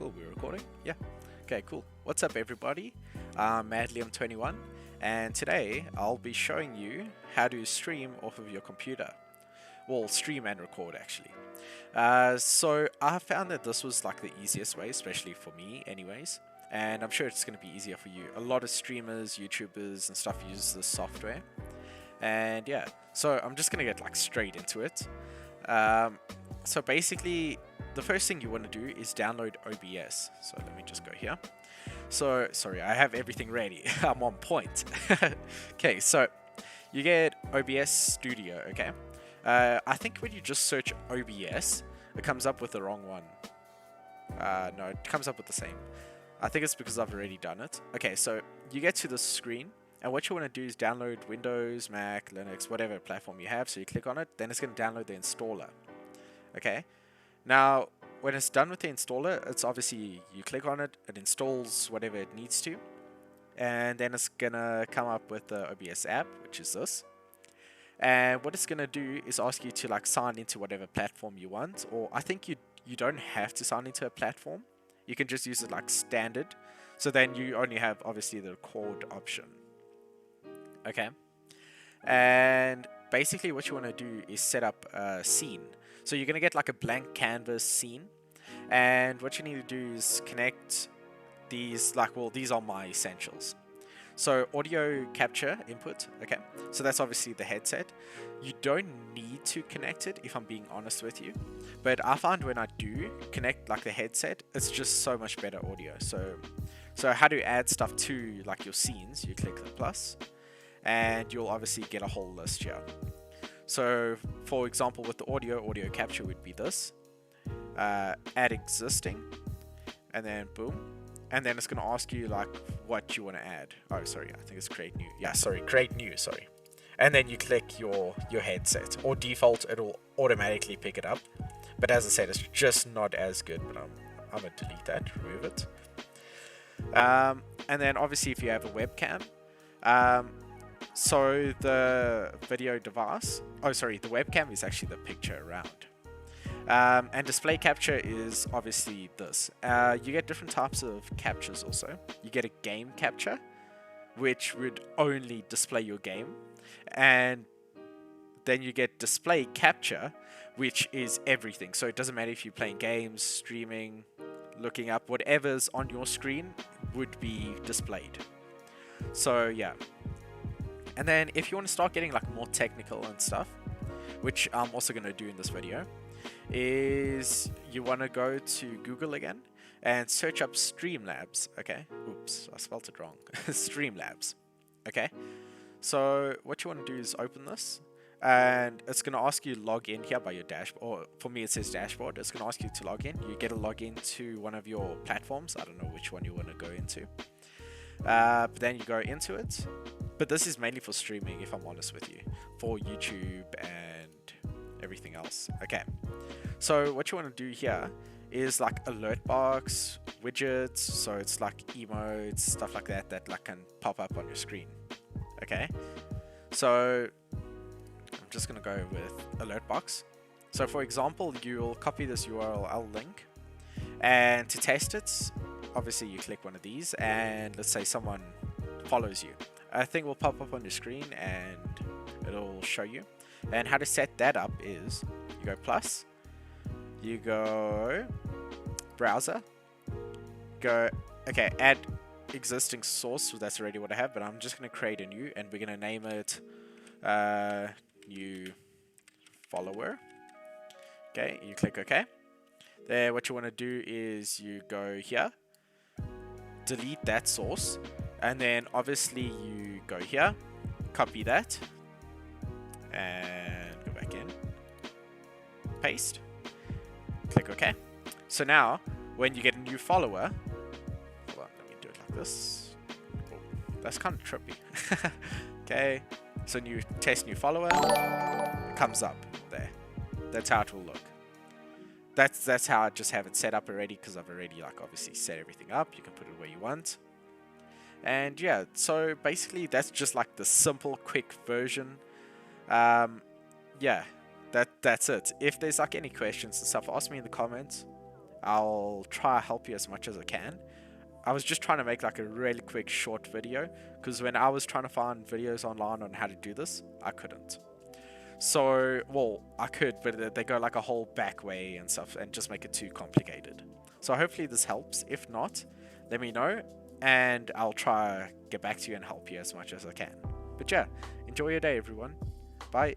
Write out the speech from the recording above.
Cool, we're recording? Yeah. Okay, cool. What's up, everybody? I'm Madliam21, and today I'll be showing you how to stream off of your computer. Well, stream and record, actually. So I found that this was like the easiest way, especially for me, anyways. And I'm sure it's going to be easier for you. A lot of streamers, YouTubers, and stuff use this software. And yeah, so I'm just going to get like straight into it. So basically, the first thing you want to do is download OBS. So let me just go here. So, sorry, I have everything ready. I'm on point. Okay, so you get OBS Studio, okay? I think when you just search OBS, it comes up with the wrong one. No, it comes up with the same. I think it's because I've already done it. Okay, so you get to the screen, and what you want to do is download Windows, Mac, Linux, whatever platform you have. So you click on it, then it's going to download the installer. Okay, now when it's done with the installer, it's obviously you click on it, it installs whatever it needs to, and then it's gonna come up with the OBS app, which is this. And what it's gonna do is ask you to like sign into whatever platform you want, or I think you don't have to sign into a platform. You can just use it like standard. So then you only have obviously the record option. Okay, and basically what you want to do is set up a scene. So you're going to get like a blank canvas scene, and what you need to do is connect these, like, well, these are my essentials. So audio capture input, okay, so that's obviously the headset. You don't need to connect it, if I'm being honest with you, but I find when I do connect like the headset, it's just so much better audio. So how to add stuff to like your scenes, you click the plus, and you'll obviously get a whole list here. So for example, with the audio capture would be this, add existing, and then boom, and then it's going to ask you like what you want to add. Oh, sorry, I think it's create new. Yeah, sorry, create new, sorry. And then you click your headset, or default it'll automatically pick it up. But as I said, it's just not as good, but I'm going to delete that, remove it. And then obviously if you have a webcam, so the video device, oh sorry, the webcam is actually the picture around. And display capture is obviously this. You get different types of captures also. You get a game capture, which would only display your game. And then you get display capture, which is everything. So it doesn't matter if you're playing games, streaming, looking up, whatever's on your screen would be displayed. So yeah. And then if you want to start getting like more technical and stuff, which I'm also going to do in this video, is you want to go to Google again and search up Streamlabs. Okay, oops, I spelled it wrong. Streamlabs. Okay, so what you want to do is open this, and it's going to ask you to log in here by your dashboard, or for me it says dashboard. It's going to ask you to log in. You get a login to one of your platforms. I don't know which one you want to go into, but then you go into it. But this is mainly for streaming, if I'm honest with you, for YouTube and everything else. Okay, so what you want to do here is like alert box, widgets, so it's like emotes, stuff like that like can pop up on your screen. Okay, so I'm just gonna go with alert box. So for example, you'll copy this URL link, and to test it, obviously you click one of these, and let's say someone follows you. A thing will pop up on your screen and it'll show you. And how to set that up is you go plus, you go browser, go, okay, add existing source. So that's already what I have, but I'm just going to create a new, and we're going to name it new follower. Okay, you click OK. There, what you want to do is you go here, delete that source, and then obviously you go here, copy that, and go back in, paste, click OK. So now when you get a new follower, hold on, let me do it like this. Oh, that's kind of trippy. Okay, so test new follower, it comes up there. That's how it will look. That's how I just have it set up already, because I've already like obviously set everything up. You can put it where you want. And yeah, so basically that's just like the simple quick version. Yeah, that's it. If there's like any questions and stuff, ask me in the comments. I'll try to help you as much as I can. I was just trying to make like a really quick short video, because when I was trying to find videos online on how to do this, I couldn't. So, well, I could, but they go like a whole back way and stuff and just make it too complicated. So hopefully this helps. If not, let me know and I'll try to get back to you and help you as much as I can. But yeah, enjoy your day, everyone. Bye.